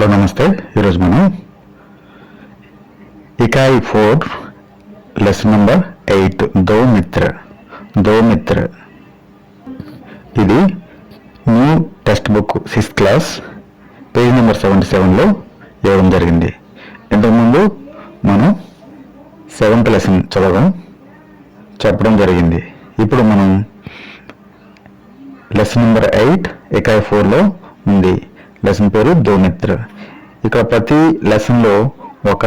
Hello నమస్తే. ఈరోజు మనం ఇకాయి 4 లెసన్ నెంబర్ 8 దో మిత్ర ఇది new text book 6th class page number 77లో ఇవ్వడం జరిగింది. ఇంతకుముందు మనం 7th లెసన్ చెప్పడం జరిగింది. ఇప్పుడు మనం లెసన్ నెంబర్ 8 ఇకాయి 4లో ఉంది. లెసన్ పేరు దో మిత్ర. ఇక్కడ ప్రతి లెసన్లో ఒక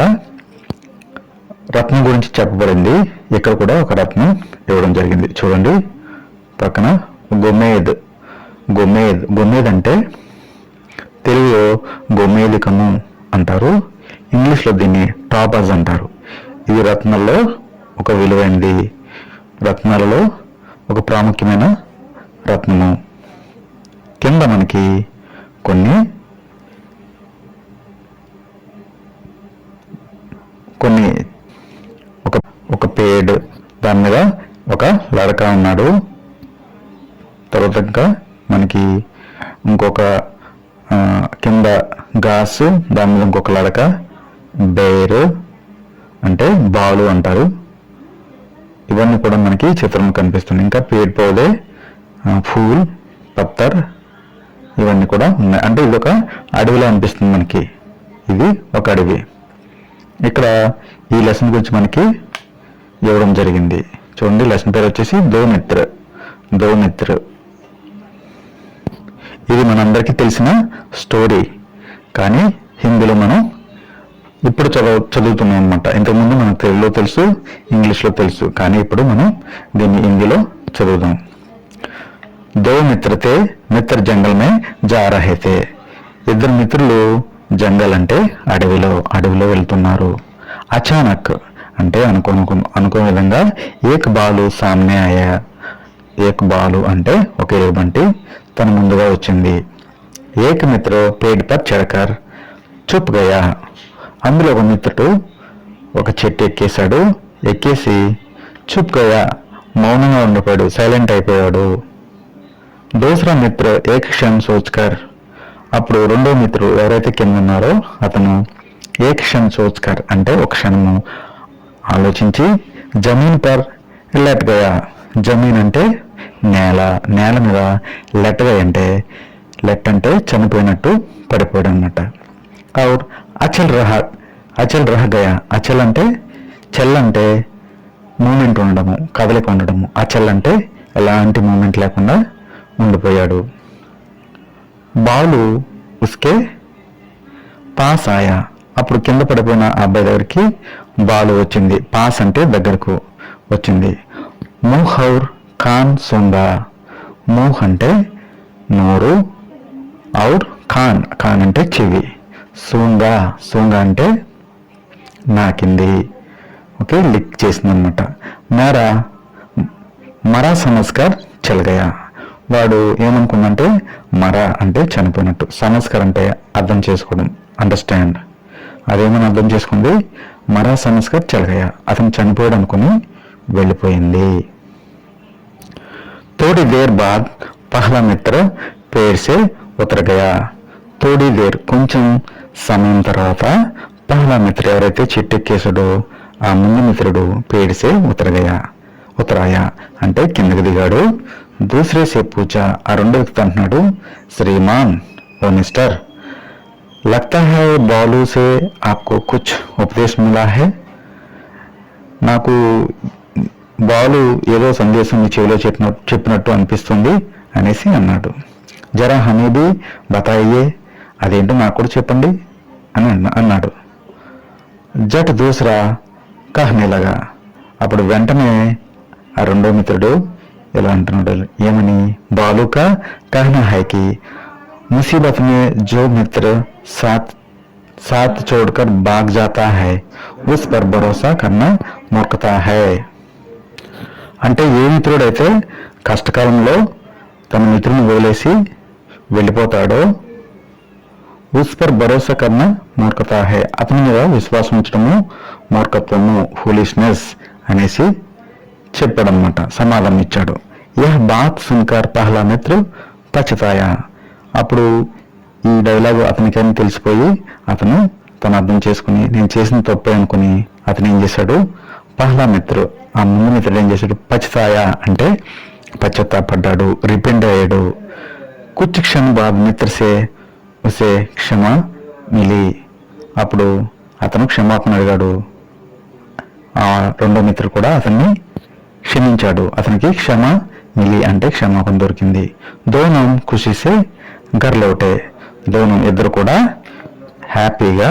రత్నం గురించి చెప్పబడింది. ఇక్కడ కూడా ఒక రత్నం ఇవ్వడం జరిగింది. చూడండి పక్కన గొమ్మేద్ అంటే తెలుగులో గొమ్మేదికము అంటారు, ఇంగ్లీష్లో దీన్ని టాపర్స్ అంటారు. ఇది రత్నాల్లో ఒక విలువైనది, రత్నాలలో ఒక ప్రాముఖ్యమైన రత్నము. కింద మనకి కొన్ని ఒక పేడ్, దాని మీద ఒక లడక ఉన్నాడు. తర్వాత ఇంకా మనకి ఇంకొక కింద గాసు, దాని మీద ఇంకొక లడక, బేర్ అంటే బాలు అంటారు. ఇవన్నీ కూడా మనకి చిత్రం కనిపిస్తుంది. ఇంకా పేడ్ పౌదే, ఫూల్, పత్తర్ ఇవన్నీ కూడా ఉన్నాయి. అంటే ఇది ఒక అడవిలో అనిపిస్తుంది మనకి. ఇది ఒక అడవి. ఇక్కడ ఈ లెసన్ గురించి మనకి ఇవ్వడం జరిగింది. చూడండి, లెసన్ పేరు వచ్చేసి దో మిత్ర. ఇది మనందరికీ తెలిసిన స్టోరీ, కానీ హిందీలో మనం ఇప్పుడు చదువుతున్నాం అనమాట. ఇంతకుముందు మనకు తెలుగులో తెలుసు, ఇంగ్లీష్లో తెలుసు, కానీ ఇప్పుడు మనం దీన్ని హిందీలో చదువుదాం. దో మిత్ర थे, మిత్ర జంగల్ మే जा रहे थे. ఇద్దరు మిత్రులు జంగల్ అంటే అడవిలో వెళ్తున్నారు. అచానక్ అంటే అనుకో విధంగా ఏక్ బాలు సామ్నే ఆయా. ఏక్ బాలు అంటే ఒక ఎలుగుబంటి తన ముందుగా వచ్చింది. ఏక్ మిత్ర పేడ్ పర్ చढ़कर చుప్ గయా. అందులో ఒక మిత్రుడు ఒక చెట్టు ఎక్కేశాడు. ఎక్కేసి చుప్ గయా, మౌనంగా ఉండిపోయాడు, సైలెంట్ అయిపోయాడు. దూసరా మిత్ర ఏక్ క్షణ్ సోచ్కర్. అప్పుడు రెండో మిత్రుడు ఎవరైతే కింద ఉన్నారో అతను ఏక్ క్షణ్ సోచ్కర్ అంటే ఒక క్షణము ఆలోచించి జమీన్ పర్ లెట్ గయా. జమీన్ అంటే నేల మీద, లెట్ గయా అంటే లెట్ అంటే చనిపోయినట్టు పడిపోయాడు అనమాట. ఔర్ అచల్ రహ గయా. అచల్ అంటే చెల్ అంటే మూమెంట్ ఉండడము, కదలిక ఉండడము. అచల్ అంటే ఎలాంటి మూమెంట్ లేకుండా ఉండిపోయాడు. బాలు ఉస్కే పాస్ ఆయా. అప్పుడు కింద పడిపోయిన అబ్బాయి దగ్గరికి బాలు వచ్చింది. పాస్ అంటే దగ్గరకు వచ్చింది. ముహ్ ఔర్ ఖాన్ సూంగా. ముహ్ అంటే నోరు, ఔర్ ఖాన్ అంటే చెవి, సూంగా అంటే నాకింది. ఓకే, లిక్ చేసింది అనమాట. మరా సమస్కర్ చల్ గయా. వాడు ఏమనుకుందంటే మరా అంటే చనిపోయినట్టు, సమస్కర్ అంటే అర్థం చేసుకోవడం, అండర్స్టాండ్. అదేమని అర్థం చేసుకుంది, మరా సమస్కర్ చల్ గయా, అతను చనిపోయాడు అనుకుని వెళ్ళిపోయింది. थोड़ी देर बाद पहला मित्र पेड़ से उतर गया. थोड़ी देर కొంచెం సమయం తర్వాత పహలా మిత్ర ఎవరైతే చెట్టు ఎక్కేసాడో ఆ ముందు మిత్రుడు పేడ్ సే ఉతరాయా అంటే కిందకి దిగాడు. దూసరే సే పూచా. ఆ రెండో వ్యక్తి అంటున్నాడు, శ్రీమాన్ ఓ మిస్టర్, लगता है बालू से आपको कुछ उपदेश मिला है. నాకు బాలు ఏదో సందేశం మీ చెవిలో చెప్పినట్టు అనిపిస్తుంది అనేసి అన్నాడు. జరా హమీ భీ బతాయియే. అదేంటో నాకు కూడా చెప్పండి అని అన్నాడు. జట్ దూసరా కహనే లగా. అప్పుడు వెంటనే ఆ రెండో మిత్రుడు ఇలా అంటున్నాడు, ఏమని, బాలు కా కహనా హై కి ముసీబత్ మే జో మిత్ర సాత్ छोड़कर भाग जाता है उस पर भरोसा करना मूर्खता है. అంటే ఏ మిత్రుడైతే కష్టకాలంలో తన మిత్రుని వదిలేసి వెళ్ళిపోతాడో ఉస్ పర్ భరోసా కన్నా మూర్ఖతా హై, అతని మీద విశ్వాసం ఉంచడము మూర్ఖత్వము, ఫూలిష్నెస్ అనేసి చెప్పాడనమాట, సమాధానం ఇచ్చాడు. యహ్ బాత్ సున్కర్ పహలా మిత్ర పచతాయా. అప్పుడు ఈ డైలాగు అతనికని తెలిసిపోయి అతను తను అర్థం చేసుకుని నేను చేసిన తప్పే అనుకుని అతను ఏం చేశాడు, పహలా మిత్రు ఆ ముందు మిత్రుడు ఏం చేశాడు, పछताया అంటే పశ్చాత్తాపడ్డాడు, రిపెండ్ అయ్యాడు. కుछ क्षण बाद मित्र से उसे क्षमा मिली. అప్పుడు అతను క్షమాపణ అడిగాడు. ఆ రెండో మిత్రుడు కూడా అతన్ని క్షమించాడు. అతనికి క్షమ మిలి అంటే క్షమాపణ దొరికింది. దోనం ఖుషిసే ఘర్ లౌటే. దోనం ఇద్దరు కూడా హ్యాపీగా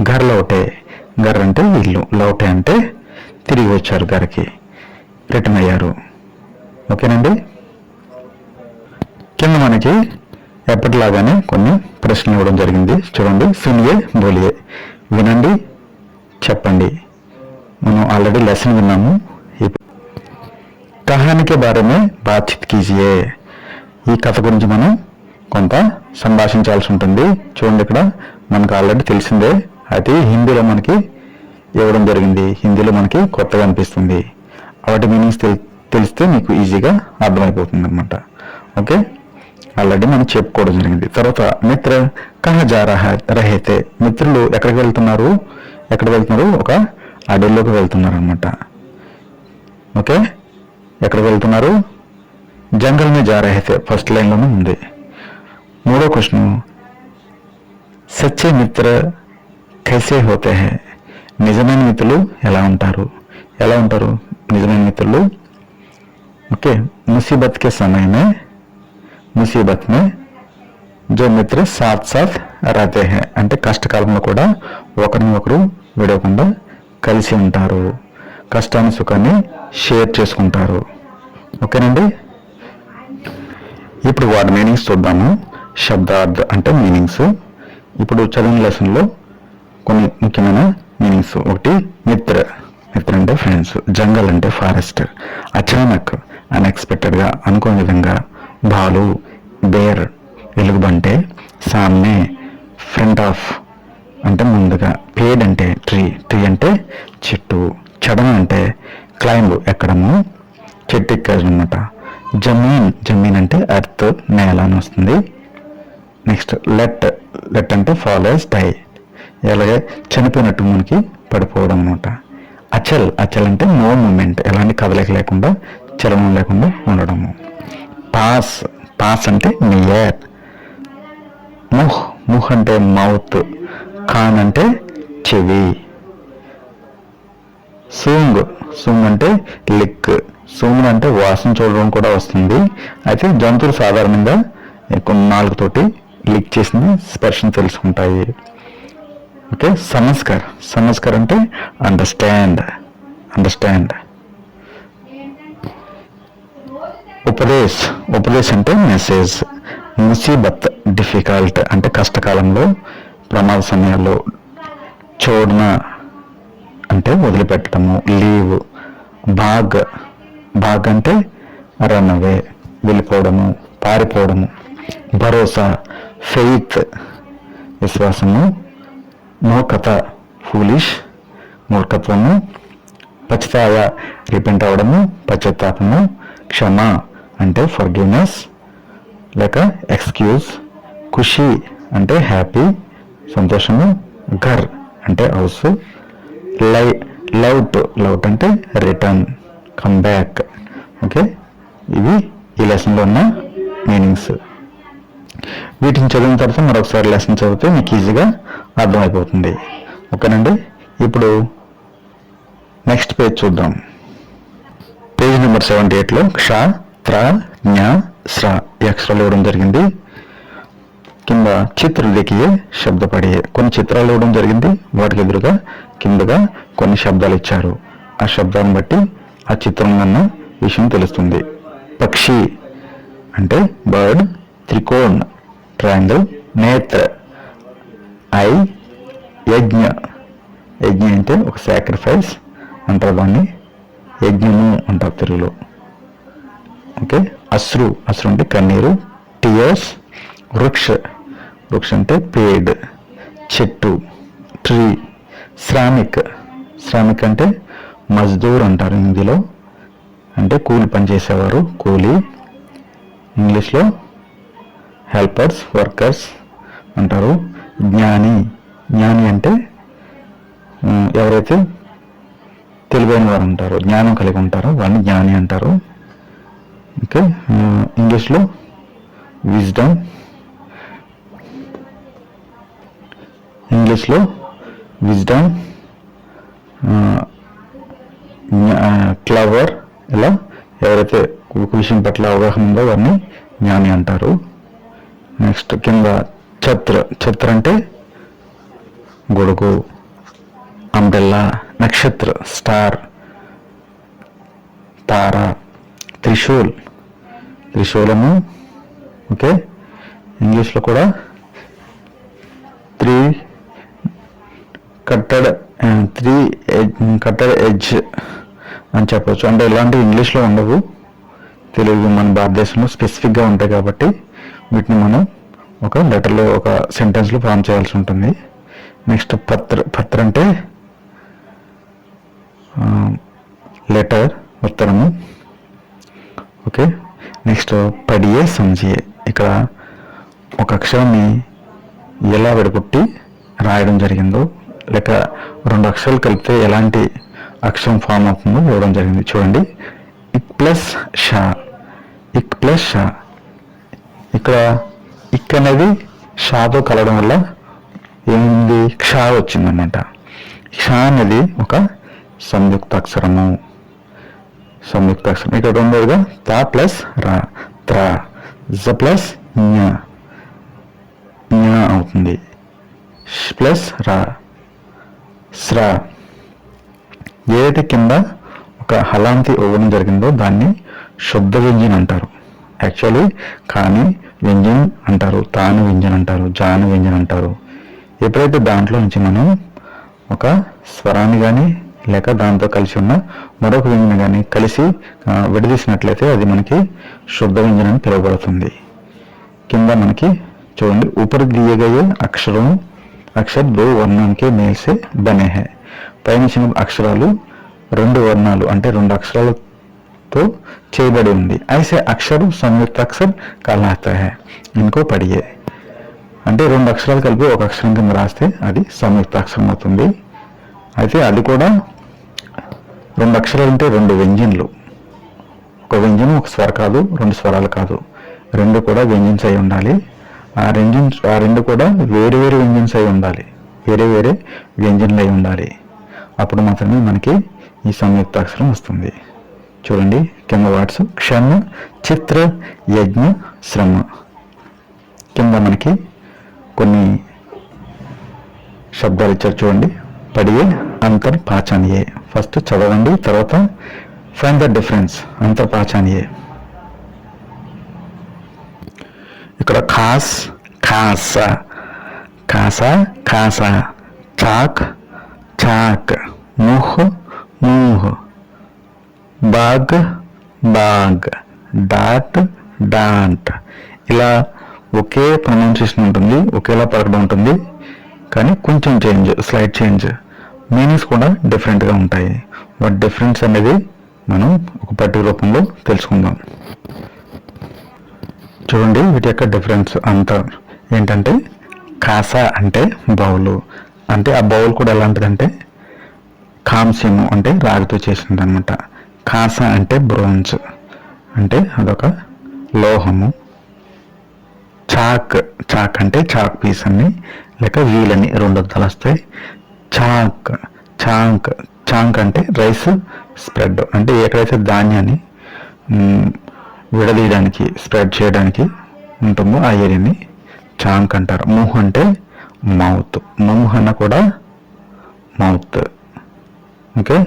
ఘర్ లౌటే. ఘర్ అంటే ఇల్లు, లౌటే అంటే తిరిగి వచ్చారు, ఘర్కి రిటర్న్ అయ్యారు. ఓకేనండి. కింద మనకి ఎప్పటిలాగానే కొన్ని ప్రశ్నలు ఇవ్వడం జరిగింది. చూడండి. సునియే బోలియే, వినండి చెప్పండి. మనం ఆల్రెడీ లెసన్ విన్నాము. కహానికి బారేమే బాత్చిత్ కీజియే. ఈ కథ గురించి మనం కొంత సంభాషించాల్సి ఉంటుంది. చూడండి, ఇక్కడ మనకు ఆల్రెడీ తెలిసిందే, అది హిందీలో మనకి ఇవ్వడం జరిగింది. హిందీలో మనకి కొత్తగా అనిపిస్తుంది. వాటి మీనింగ్స్ తెలిస్తే మీకు ఈజీగా అర్థమైపోతుంది అనమాట. ఓకే, ఆల్రెడీ మనం చెప్పుకోవడం జరిగింది. తర్వాత మిత్ర కహా జా రహే. మిత్రులు ఎక్కడికి వెళ్తున్నారు, ఒక అడవిలోకి వెళ్తున్నారు అనమాట. ఓకే, ఎక్కడికి వెళ్తున్నారు, జంగల్ మే జా రహే थे, ఫస్ట్ లైన్లోనే ఉంది. మూడో క్వశ్చన్, సచ్చే మిత్ర కైసే హోతే హై. నిజమైన మిత్రులు ఎలా ఉంటారు, నిజమైన మిత్రులు. ఓకే, ముసీబత్ కే సమయ మే, ముసీబత్ మే జో మిత్ర సాత్ సాత్ రహతే హై అంటే కష్టకాలంలో కూడా ఒకరిని ఒకరు విడవకుండా కలిసి ఉంటారు, కష్టాన్ని సుఖాన్ని షేర్ చేసుకుంటారు. ఓకేనండి. ఇప్పుడు వాటి మీనింగ్స్ చూద్దాము. శబ్దార్థ అంటే మీనింగ్స్. ఇప్పుడు చదివిన లెసన్లో కొన్ని ముఖ్యమైన మీనింగ్స్. ఒకటి మిత్ర అంటే ఫ్రెండ్స్. జంగల్ అంటే ఫారెస్ట్. అచానక్ అన్ఎక్స్పెక్టెడ్గా, అనుకోని విధంగా. భాలు బేర్ ఎలుగుబంటే. సామ్నే ఫ్రంట్ ఆఫ్ అంటే ముందుగా. పేడ్ అంటే ట్రీ అంటే చెట్టు. చడమ అంటే క్లైంబ్ ఎక్కడము, చెట్టు ఎక్కారు అనమాట. జమీన్ అంటే ఎర్త్, నేల అని వస్తుంది. నెక్స్ట్ లెట్ అంటే ఫాల్ యాజ్ డై, ఎలాగే చనిపోయినట్టు మనకి పడిపోవడం అనమాట. అచల్ అంటే నో మూమెంట్, ఎలాంటి కదలిక లేకుండా, చలనం లేకుండా ఉండడము. పాస్ అంటే నియర్. ముహ్ అంటే మౌత్. ఖాన్ అంటే చెవి. సూంగ్ అంటే లిక్. సూంగ్ అంటే వాసన చూడడం కూడా వస్తుంది. అయితే జంతువులు సాధారణంగా కొన్ని నాలుగుతోటి లిక్ చేసిన స్పర్శను తెలుసుకుంటాయి. ఓకే, సమస్కర్ అంటే అండర్స్టాండ్. ఉపదేశ్ అంటే మెసేజ్. ముసీబత్ డిఫికల్ట్ అంటే కష్టకాలంలో, ప్రమాద సమయాల్లో. చోడ్న అంటే వదిలిపెట్టడము, లీవ్. భాగ్ అంటే రన్ అవే, వెళ్ళిపోవడము, పారిపోవడము. భరోసా ఫెయిత్, విశ్వాసము. మూర్ఖత ఫూలిష్, మూర్ఖత్వము. పछताया రిపెంట్ అవడము, పశ్చాత్తాపము. క్షమ అంటే ఫర్గివ్నెస్ లేక ఎక్స్క్యూజ్. ఖుషి అంటే హ్యాపీ, సంతోషము. ఘర్ అంటే హౌస్. లౌట్ అంటే రిటర్న్, కమ్ బ్యాక్. ఓకే, ఇవి ఈ లెసన్లో ఉన్న మీనింగ్స్. వీటిని చదివిన తర్వాత మరొకసారి లెసన్ చదివితే మీకు ఈజీగా అర్థమైపోతుంది. ఓకేనండి. ఇప్పుడు నెక్స్ట్ పేజ్ చూద్దాం. పేజ్ నెంబర్ 78లో క్ష, త్ర, జ్ఞ, స్ర ఈ అక్షరాలు ఇవ్వడం జరిగింది. కింద చిత్ర లిఖియే శబ్ద పడియే. కొన్ని చిత్రాలు ఇవ్వడం జరిగింది. వాటికి ఎదురుగా కిందగా కొన్ని శబ్దాలు ఇచ్చారు. ఆ శబ్దాన్ని బట్టి ఆ చిత్రం అన్న విషయం తెలుస్తుంది. పక్షి అంటే బర్డ్. త్రికోణ్ ట్రయాంగిల్. నేత్ర ఐ. యజ్ఞ అంటే ఒక సాక్రిఫైస్ అంటారు, దాన్ని యజ్ఞము అంటారు తెలుగులో. ఓకే, అశ్రు అంటే కన్నీరు. టియర్స్. వృక్ష అంటే పేడ్, చెట్టు, ట్రీ. శ్రామిక్ అంటే మజ్దూర్ అంటారు హిందీలో, అంటే కూలి పనిచేసేవారు, కూలీ. ఇంగ్లీష్లో హెల్పర్స్, వర్కర్స్. అంటారు. జ్ఞాని, జ్ఞాని అంటే ఎవరైతే తెలివైన వారు ఉంటారో, జ్ఞానం కలిగి ఉంటారో వారిని జ్ఞాని అంటారు. ఓకే, ఇంగ్లీష్లో విజ్డమ్, ఇంగ్లీష్లో విజ్డమ్, క్లవర్, ఇలా ఎవరైతే ఒక విషయం పట్ల అవగాహన ఉందో వారిని జ్ఞాని అంటారు. నెక్స్ట్ కింద ఛత్ర, ఛత్ర అంటే గొడుగు, అంబ్రెల్లా, నక్షత్ర స్టార్, తార, త్రిశూల్, త్రిశూలము. ఓకే, ఇంగ్లీష్లో కూడా త్రీ కట్టెడ్ ఎడ్జ్ అని చెప్పవచ్చు. అంటే ఇలాంటి ఇంగ్లీష్లో ఉండవు, తెలుగు మన భారతదేశంలో స్పెసిఫిక్గా ఉంటాయి కాబట్టి వీటిని మనం ఒక లెటర్లో ఒక సెంటెన్స్లో ఫామ్ చేయాల్సి ఉంటుంది. నెక్స్ట్ పత్ర అంటే లెటర్, ఉత్తరము. ఓకే, నెక్స్ట్ పడియే సంజియే, ఇక్కడ ఒక అక్షరాన్ని ఎలా విడగొట్టి రాయడం జరిగిందో లేక రెండు అక్షరాలు కలిపితే ఎలాంటి అక్షరం ఫామ్ అవుతుందో ఇవ్వడం జరిగింది. చూడండి, ఇక్ ప్లస్ షా, ఇక్ ప్లస్ షా. ఇక్కడ ఇక్ అనేది షాతో కలవడం వల్ల ఏముంది, క్షా వచ్చిందన్నమాట. క్షా అనేది ఒక సంయుక్తాక్షరము, సంయుక్తాక్షరం. ఇక్కడ రెండోదిగా తా ప్లస్ రా, త్రా. జ ప్లస్ జ్ఞ, జ్ఞ అవుతుంది. ష్ ప్లస్ రా, స్రా. ఏదైతే కింద ఒక హలాంతి ఇవ్వడం జరిగిందో దాన్ని శుద్ధ వ్యంజన్ అంటారు యాక్చువల్లీ. కానీ వ్యంజన్ అంటారు, తాను వ్యంజన్ అంటారు, జాను వ్యంజన్ అంటారు. ఎప్పుడైతే దాంట్లో నుంచి మనం ఒక స్వరాన్ని కానీ లేక దాంతో కలిసి ఉన్న మరొక వ్యంజనం కానీ కలిసి విడదీసినట్లయితే అది మనకి శుద్ధ వ్యంజనం అని పిలువబడుతుంది. కింద మనకి చూడండి, ऊपर दिए गए अक्षरों अक्षर दो वर्णों के मेल से बने हैं. పైన ఇచ్చిన అక్షరాలు రెండు వర్ణాలు అంటే రెండు అక్షరాలతో చేయబడి ఉంది. ఐసే అక్షరం సంయుక్తాక్షర్ कहलाता है. ఇన్కో పడియే అంటే రెండు అక్షరాలు కలిపి ఒక అక్షరం కింద రాస్తే అది సంయుక్తాక్షరం అవుతుంది. అయితే అది కూడా రెండు అక్షరాలు అంటే రెండు వ్యంజన్లు, ఒక వ్యంజనం ఒక స్వర కాదు, రెండు స్వరాలు కాదు, రెండు కూడా వ్యంజన్స్ అయి ఉండాలి. ఆ రెండు కూడా వేరే వేరే వ్యంజన్స్ అయి ఉండాలి, వేరే వేరే వ్యంజన్లు అయి ఉండాలి. అప్పుడు మాత్రమే మనకి ఈ సంయుక్తాక్షరం వస్తుంది. చూడండి కింద వర్డ్స్ క్షమ, చిత్ర, యజ్ఞ, శ్రమ. కింద మనకి కొన్ని శబ్దాలు ఇచ్చారు చూడండి. పడియే, అంతర్, పాచానియే. ఫస్ట్ చదవండి, తర్వాత ఫైండ్ ద డిఫరెన్స్. అంతర్, పాచానియే. ఇక్కడ ఖాస్, ఖాసా, ఖాసా, ఖాసా. చాక్, చాక్. ముహ్, మూహ్. బాగ్, బాగ్. డాట్, డాంట్. ఇలా ఒకే ప్రొనౌన్సియేషన్ ఉంటుంది, ఒకేలా పలకడం ఉంటుంది, కానీ కొంచెం చేంజ్, స్లైట్ చేంజ్. మీనింగ్స్ కూడా డిఫరెంట్గా ఉంటాయి. వాటి డిఫరెన్స్ అనేది మనం ఒక పట్టిక రూపంలో తెలుసుకుందాం. చూడండి వీటి యొక్క డిఫరెన్స్ అంతా ఏంటంటే, కాసా అంటే బౌలు, అంటే ఆ బౌల్ కూడా ఎలాంటిదంటే కాంస్యము అంటే రాగితో చేసింది అనమాట. కాసా అంటే బ్రోంజ్, అంటే అదొక లోహము. చాక్, చాక్ అంటే చాక్ పీస్ అని లేక వీలని రెండు అర్థాలు వస్తాయి. చాక్, చాంక్, చాంక్ అంటే రైస్ స్ప్రెడ్, అంటే ఎక్కడైతే ధాన్యాన్ని విడదీయడానికి స్ప్రెడ్ చేయడానికి ఉంటుందో ఆ ఏరియాని చాంక్ అంటారు. ముహ్ అంటే మౌత్, ముహ్ అన్న కూడా మౌత్. ఓకే,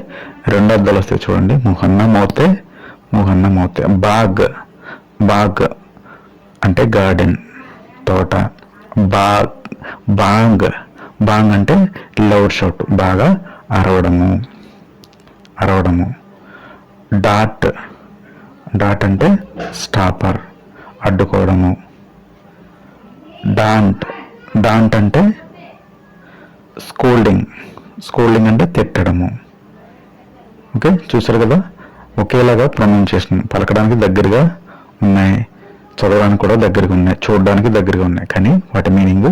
రెండు అర్థాలు వస్తాయి చూడండి, ముహన్న మౌతే, ముహన్న మౌతే. బాగ్, బాగ్ అంటే గార్డెన్, తోట. బాగ్, బాంగ్, బాంగ్ అంటే లౌడ్ షౌట్, బాగా అరవడము, అరవడము. డాట్, డాట్ అంటే స్టాపర్, అడ్డుకోవడము. డాంట్, డాంట్ అంటే స్కోల్డింగ్, స్కోల్డింగ్ అంటే తిట్టడము. ఓకే, చూసారు కదా, ఒకేలాగా ప్రొనౌన్సియేషన్, పలకడానికి దగ్గరగా ఉన్నాయి, చదవడానికి కూడా దగ్గరగా ఉన్నాయి, చూడడానికి దగ్గరగా ఉన్నాయి, కానీ వాటి మీనింగ్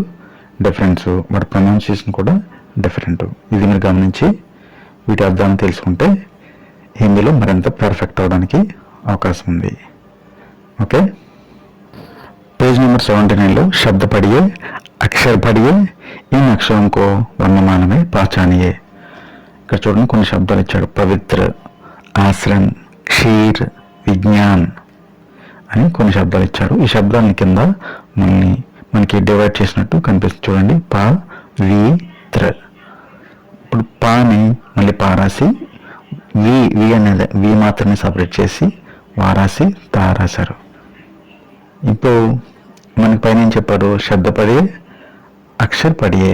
డిఫరెన్స్, వాటి ప్రొనౌన్సియేషన్ కూడా డిఫరెంట్. ఇది మీరు గమనించి వీటి అర్థాన్ని తెలుసుకుంటే హిందీలో మరింత పర్ఫెక్ట్ అవడానికి అవకాశం ఉంది. ఓకే, पेज नंबर 79 शब्द पढ़िए, अक्षर पढ़िए, इन अक्षरों को वर्णमाला में पहचानिए. ఇక్కడ చూడండి కొన్ని శబ్దాలు ఇచ్చాడు. పవిత్ర, ఆశ్రమ్, క్షీర్, విజ్ఞాన్ అని కొన్ని శబ్దాలు ఇచ్చారు. ఈ శబ్దాలని కింద మనకి డివైడ్ చేసినట్టు కనిపిస్తుంది చూడండి. ప, వి, త్ర. ఇప్పుడు పాని మళ్ళీ పా రాసి వి అనేది వి మాత్రమే సపరేట్ చేసి వా రాసి తా రాశారు. ఇప్పుడు మనకి పైన ఏం చెప్పారు? శబ్ద పడియే, అక్షర పడియే,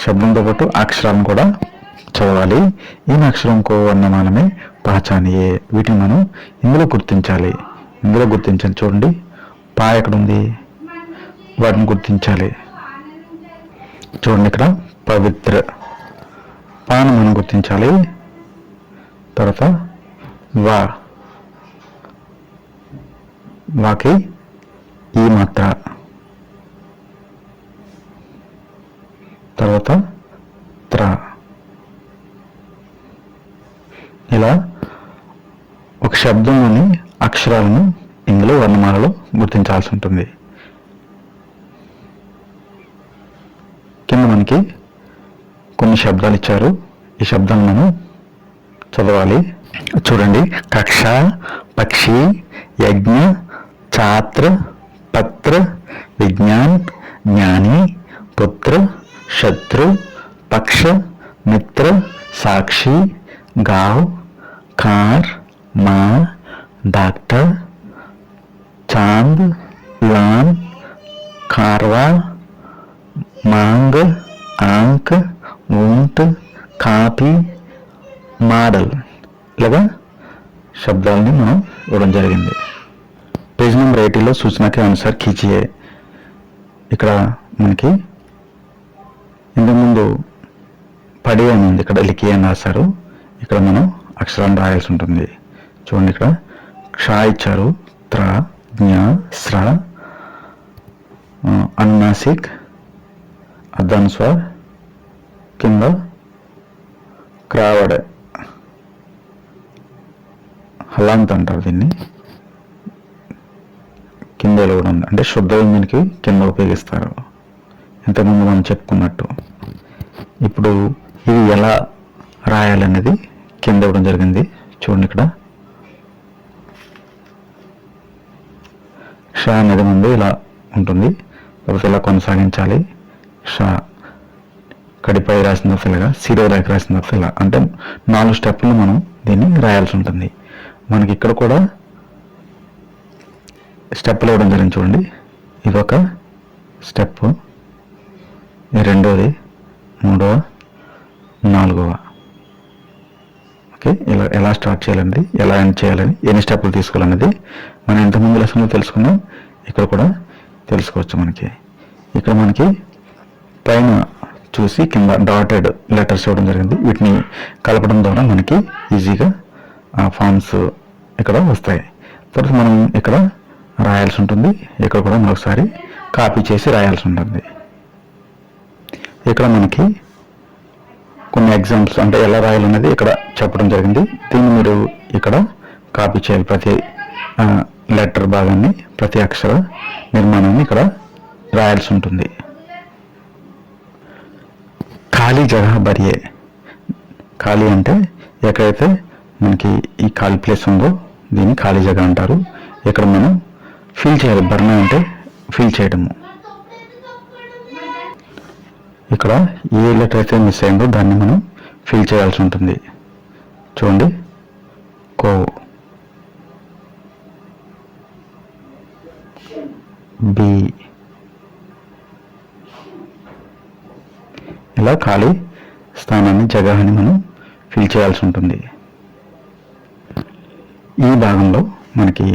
శబ్దంతో పాటు అక్షరాలను కూడా చదవాలి. ఈ అక్షరంకో వర్ణమాలమే పహచానియే, వీటిని మనం ఇందులో గుర్తించాలి. చూడండి, పా ఎక్కడుంది, వాటిని గుర్తించాలి. చూడండి ఇక్కడ పవిత్ర, పాను మనం గుర్తించాలి. తర్వాత వాకి ఈ మాత్ర, తర్వాత త్ర. ఇలా ఒక శబ్దంలోని అక్షరాలను ఇందులో వర్ణమాలలో గుర్తించాల్సి ఉంటుంది. కింద మనకి కొన్ని శబ్దాలు ఇచ్చారు. ఈ శబ్దాలను మనం చదవాలి. చూడండి, కక్ష, పక్షి, యజ్ఞ, छात्र, पत्र, विज्ञान, ज्ञानी, पुत्र, शत्रु, पक्ष, मित्र, साक्षी, गांव, कार, माँ, डॉक्टर, चांद, लान, खारवा, मांग, आंक, ऊंट, కాపీ, మోడల్ ఇలాగా శబ్దాలని మనం ఇవ్వడం జరిగింది. పేజ్ నెంబర్ 80లో సూచనకి అనుసార్ కీజియే. ఇక్కడ మనకి ఇంతకుముందు పడి అని ఉంది, ఇక్కడ లిఖి అని రాశారు. ఇక్కడ మనం అక్షరాన్ని రాయాల్సి ఉంటుంది. చూడండి, ఇక్కడ క్ష ఇచ్చారు, త్ర, జ్ఞ, స్ర, అనునాసిక్, అర్ధానుస్వార్, కింద క్రావడ, హలాంత్ అంటారు దీన్ని. కింద కూడా ఉంది, అంటే శుద్ధ వ్యంజనకి కింద ఉపయోగిస్తారు, ఇంతకుముందు మనం చెప్పుకున్నట్టు. ఇప్పుడు ఇది ఎలా రాయాలనేది కింద ఇవ్వడం జరిగింది. చూడండి, ఇక్కడ ష అనేది ముందు ఇలా ఉంటుంది, తర్వాత ఇలా కొనసాగించాలి. ష కడిపై రాసిన తర్వాత ఇలాగా, శిరోరేఖ రాసిన తర్వాత ఇలా, అంటే 4 స్టెప్పులు మనం దీన్ని రాయాల్సి ఉంటుంది. మనకి ఇక్కడ కూడా స్టెప్పులు ఇవ్వడం జరిగింది. చూడండి, ఇదొక స్టెప్, రెండోది, మూడవ, 4వ. ఓకే, ఇలా ఎలా స్టార్ట్ చేయాలనేది, ఎలా ఎండ్ చేయాలని, ఎన్ని స్టెప్పులు తీసుకోవాలనేది మనం ఇంతకుముందు లెసన్లో తెలుసుకున్నాం. ఇక్కడ కూడా తెలుసుకోవచ్చు. ఇక్కడ మనకి పైన చూసి కింద డాటెడ్ లెటర్స్ ఇవ్వడం జరిగింది. వీటిని కలపడం ద్వారా మనకి ఈజీగా ఆ ఫామ్స్ ఇక్కడ వస్తాయి. తర్వాత మనం ఇక్కడ రాయాల్సి ఉంటుంది. ఇక్కడ కూడా మరొకసారి కాపీ చేసి రాయాల్సి ఉంటుంది. ఇక్కడ మనకి కొన్ని ఎగ్జాంపుల్స్, అంటే ఎలా రాయాలనేది ఇక్కడ చెప్పడం జరిగింది. దీన్ని మీరు ఇక్కడ కాపీ చేయాలి. ప్రతి లెటర్ భాగాన్ని, ప్రతి అక్షర నిర్మాణాన్ని ఇక్కడ రాయాల్సి ఉంటుంది. ఖాళీ జగహ భరియే. ఖాళీ అంటే ఎక్కడైతే మనకి ఈ ఖాళీ ప్లేస్ ఉందో దీన్ని ఖాళీ జగ అంటారు. ఇక్కడ మనం ఫిల్ చేయాలి. భరణ అంటే ఫిల్ చేయడము. ఇక్కడ ఏ లెటర్ అయితే మిస్ అయిందో దాన్ని మనం ఫిల్ చేయాల్సి ఉంటుంది. చూడండి, కో, బి, ఇలా ఖాళీ స్థానాన్ని, జగహాన్ని మనం ఫిల్ చేయాల్సి ఉంటుంది. ఈ భాగంలో మనకి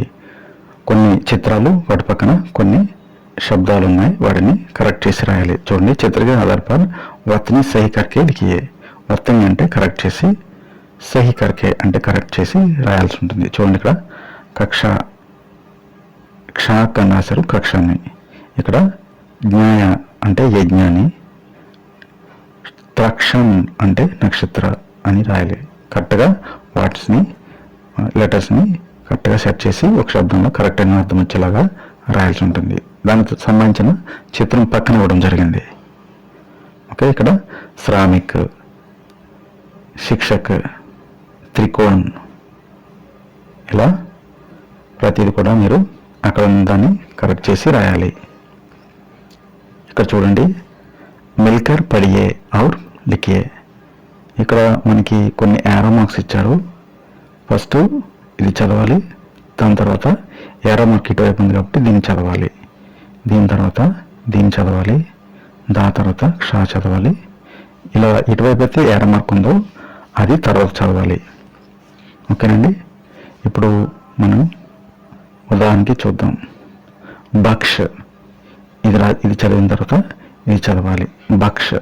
కొన్ని చిత్రాలు, వాటి పక్కన కొన్ని శబ్దాలు ఉన్నాయి. వాటిని కరెక్ట్ చేసి రాయాలి. చూడండి, చిత్రగా ఆధార్ పర్ వర్తని సహి కర్కే లిఖియే. వర్తని అంటే కరెక్ట్ చేసి, సహి కర్కే అంటే కరెక్ట్ చేసి రాయాల్సి ఉంటుంది. చూడండి, ఇక్కడ కక్ష, క్ష కన్నా రాశారు కక్షని. ఇక్కడ జ్ఞాయ అంటే యజ్ఞ అని, త్రక్షం అంటే నక్షత్ర అని రాయాలి. కరెక్ట్గా వాట్స్ని లెటర్స్ని కరెక్ట్గా సెట్ చేసి ఒక శబ్దంలో కరెక్ట్ అయిన అర్థం వచ్చేలాగా రాయాల్సి ఉంటుంది. దానికి సంబంధించిన చిత్రం పక్కన ఇవ్వడం జరిగింది. ఓకే, ఇక్కడ శ్రామిక్, శిక్షక్, త్రికోణ్, ఇలా ప్రతిదీ కూడా మీరు అక్కడ ఉన్న దాన్ని కరెక్ట్ చేసి రాయాలి. ఇక్కడ చూడండి, మిల్కర్ పడియే ఔర్ లిఖియే. ఇక్కడ మనకి కొన్ని యారో మార్క్స్ ఇచ్చారు. ఫస్ట్ ఇది చదవాలి, దాని తర్వాత యారో మార్క్ ఇటువైపు ఉంది కాబట్టి దీన్ని చదవాలి, దీని తర్వాత దీన్ని చదవాలి, దాని తర్వాత క్ష చదవాలి. ఇలా ఇటువైపు అయితే యారో మార్క్ ఉందో అది తర్వాత చదవాలి. ఓకేనండి. ఇప్పుడు మనం ఉదాహరణకి చూద్దాం. బక్ష్, ఇది చదివిన తర్వాత ఇది చదవాలి, బక్ష్.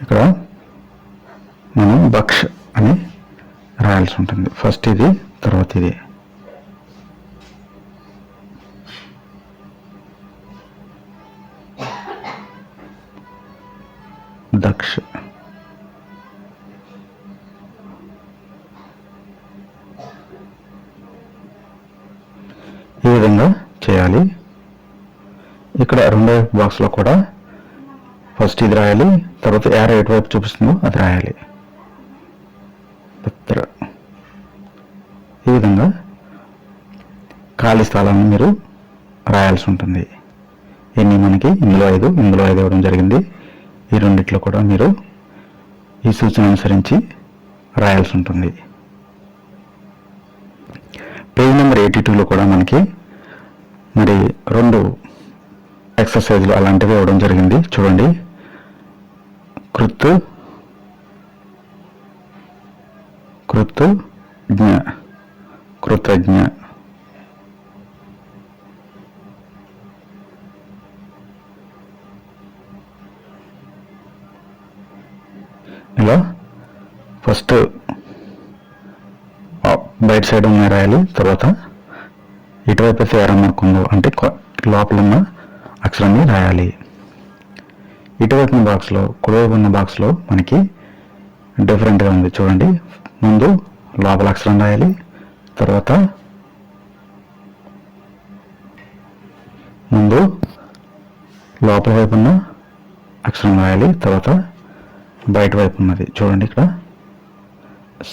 ఇక్కడ మనం బక్ష్ అని రాయాల్సి ఉంటుంది. ఫస్ట్ ఇది, తర్వాత ఇది. దక్ష. ఈ విధంగా చేయాలి. ఇక్కడ రెండో బాక్స్లో కూడా ఫస్ట్ ఇది రాయాలి, తర్వాత యారో ఎటువైపు చూపిస్తుందో అది రాయాలి. పత్ర. ఈ విధంగా ఖాళీ స్థలాన్ని మీరు రాయాల్సి ఉంటుంది. ఎన్ని మనకి ఇందులో 5 ఇవ్వడం జరిగింది. ఈ రెండిట్లో కూడా మీరు ఈ సూచన అనుసరించి రాయాల్సి ఉంటుంది. పేజ్ నెంబర్ 82లో కూడా మనకి మరి 2 ఎక్సర్సైజ్లు అలాంటివి ఇవ్వడం జరిగింది. చూడండి, కృతజ్ఞ. ఇలా ఫస్ట్ బయట సైడ్ ఉన్న రాయాలి, తర్వాత ఇటువైపు అయితే యారో మార్క్ ఉందో అంటే లోపల ఉన్న అక్షరాన్ని రాయాలి. ఇటువైపు ఉన్న బాక్స్లో, కుడివైపు ఉన్న బాక్స్లో మనకి డిఫరెంట్గా ఉంది. చూడండి, ముందు లోపల అక్షరం రాయాలి, తర్వాత ముందు లోపల వైపు ఉన్న అక్షరం రాయాలి, తర్వాత బయట వైపు ఉన్నది. చూడండి, ఇక్కడ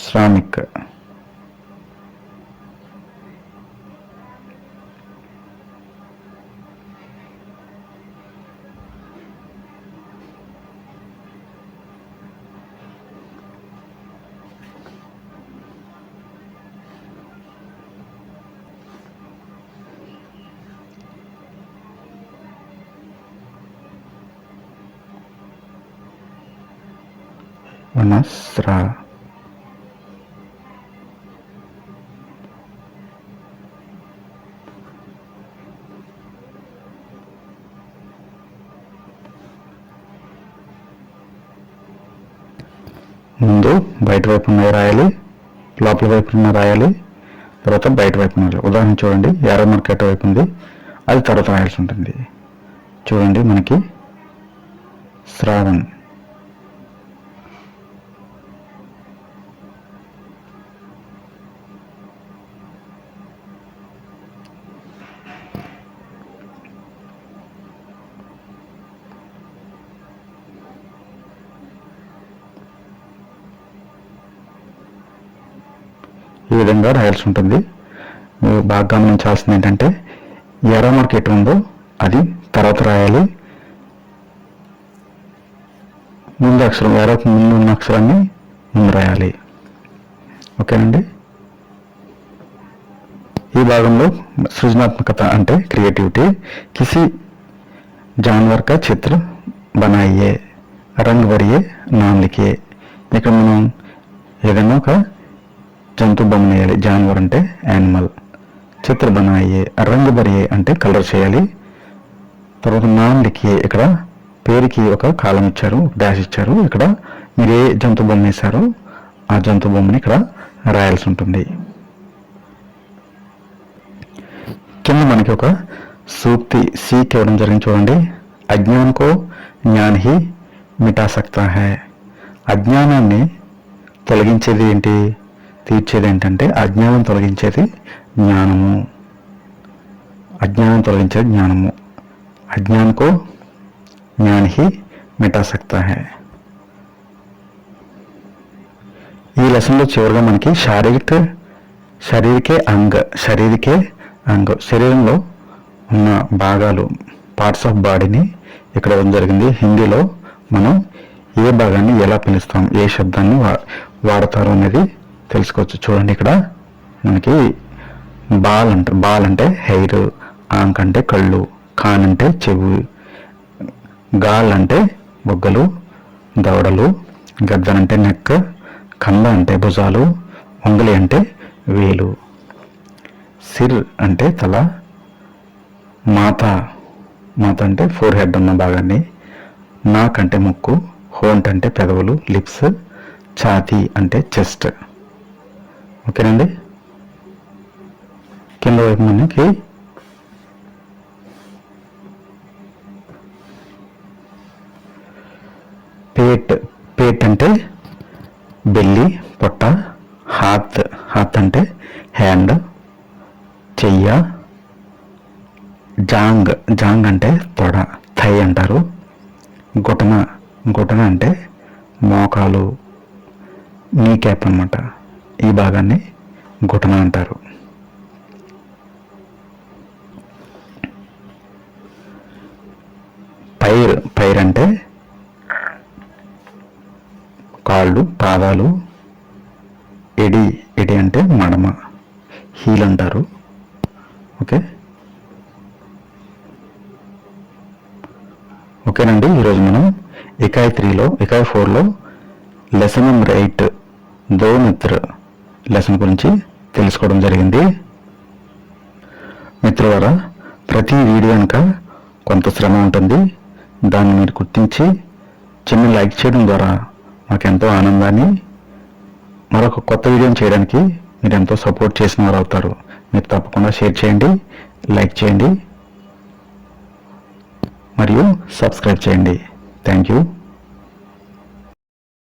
శ్రామిక్. వనస్రా. ముందు బయట వైపు ఉన్నవి రాయాలి, లోపల వైపు ఉన్న రాయాలి, తర్వాత బయట వైపు ఉన్న. ఉదాహరణ చూడండి, యారో మార్క్ ఎటు వైపు ఉంది అది తర్వాత రాయాల్సి ఉంటుంది. చూడండి, మనకి శ్రావణ్. ఈ విధంగా రాయాల్సి ఉంటుంది. మీరు బాగా గమనించాల్సింది ఏంటంటే యారో మార్క్ ఎటు ఉందో అది తర్వాత రాయాలి, ముందు అక్షరం యారోకి ముందు ఉన్న అక్షరాన్ని ముందు రాయాలి. ఓకేనండి. ఈ భాగంలో సృజనాత్మకత అంటే క్రియేటివిటీ. కిసి जानवर का चित्र बनाइए, रंग भरिए, नाम लिखिए. ఇక్కడ మనం ఏదైనా ఒక జంతు బొమ్మ వేయాలి. జాన్వర్ అంటే యానిమల్, చిత్ర బనాయే, రంగు భరియే అంటే కలర్ చేయాలి, తర్వాత నామ్ లిఖియే, ఇక్కడ పేరుకి ఒక కాలం ఇచ్చారు, డాష్ ఇచ్చారు. ఇక్కడ మీరు ఏ జంతు బొమ్మ వేశారో ఆ జంతు బొమ్మని ఇక్కడ రాయాల్సి ఉంటుంది. కింద మనకి ఒక సూక్తి సీక్ ఇవ్వడం జరిగింది చూడండి. అజ్ఞాన్ కో జ్ఞాన్ హి మిటా సక్తా హై. అజ్ఞానాన్ని తొలగించేది ఏంటి, తీర్చేది ఏంటంటే అజ్ఞానం తొలగించేది జ్ఞానము. అజ్ఞానం తొలగించేది జ్ఞానము. అజ్ఞాన్ కో జ్ఞాన్ హి మిటా సక్తా హై. ఈ లెసన్లో చివరిగా మనకి శరీరకే అంగ శరీరంలో ఉన్న భాగాలు, పార్ట్స్ ఆఫ్ బాడీని ఇక్కడ ఇవ్వడం జరిగింది. హిందీలో మనం ఏ భాగాన్ని ఎలా పిలుస్తాం, ఏ శబ్దాన్ని వాడతారు అనేది తెలుసుకోవచ్చు. చూడండి, ఇక్కడ మనకి బాల్ అంటే హెయిర్, ఆంక్ అంటే కళ్ళు, కాన్ అంటే చెవు, గాల్ అంటే బొగ్గలు దవడలు, గద్దన్ అంటే నెక్, కంద అంటే భుజాలు, ఉంగలి అంటే వేలు, సిర్ అంటే తల, మాత అంటే ఫోర్ హెడ్ ఉన్న భాగాన్ని, నాక్ అంటే ముక్కు, హోంట్ అంటే పెదవులు లిప్స్, ఛాతీ అంటే చెస్ట్. ఓకేనండి. కింద వైపు మనకి పేట్ అంటే బెల్లి పొట్ట, హాత్ అంటే హ్యాండ్ చెయ్య, జాంగ్ అంటే తొడ థై అంటారు, గుటన అంటే మోకాలు నీ క్యాప్ అన్నమాట. ఈ భాగాన్ని గుటన అంటారు. పైర్ అంటే కాళ్ళు పాదాలు, ఎడి అంటే మడమ, హీల్ అంటారు. ఓకేనండి. ఈరోజు మనం ఇకాయ్ 4లో లెసన్ నెంబర్ 8 దో మిత్ర లెసన్ గురించి తెలుసుకోవడం జరిగింది. మిత్రులారా, ప్రతి వీడియో వెనుక కొంత శ్రమ ఉంటుంది. దాన్ని మీరు గుర్తించి చిన్న లైక్ చేయడం ద్వారా మాకు ఎంతో ఆనందాన్ని, మరొక కొత్త వీడియోని చేయడానికి మీరు ఎంతో సపోర్ట్ చేసిన వారు అవుతారు. మీరు తప్పకుండా షేర్ చేయండి, లైక్ చేయండి మరియు సబ్స్క్రైబ్ చేయండి. Thank you.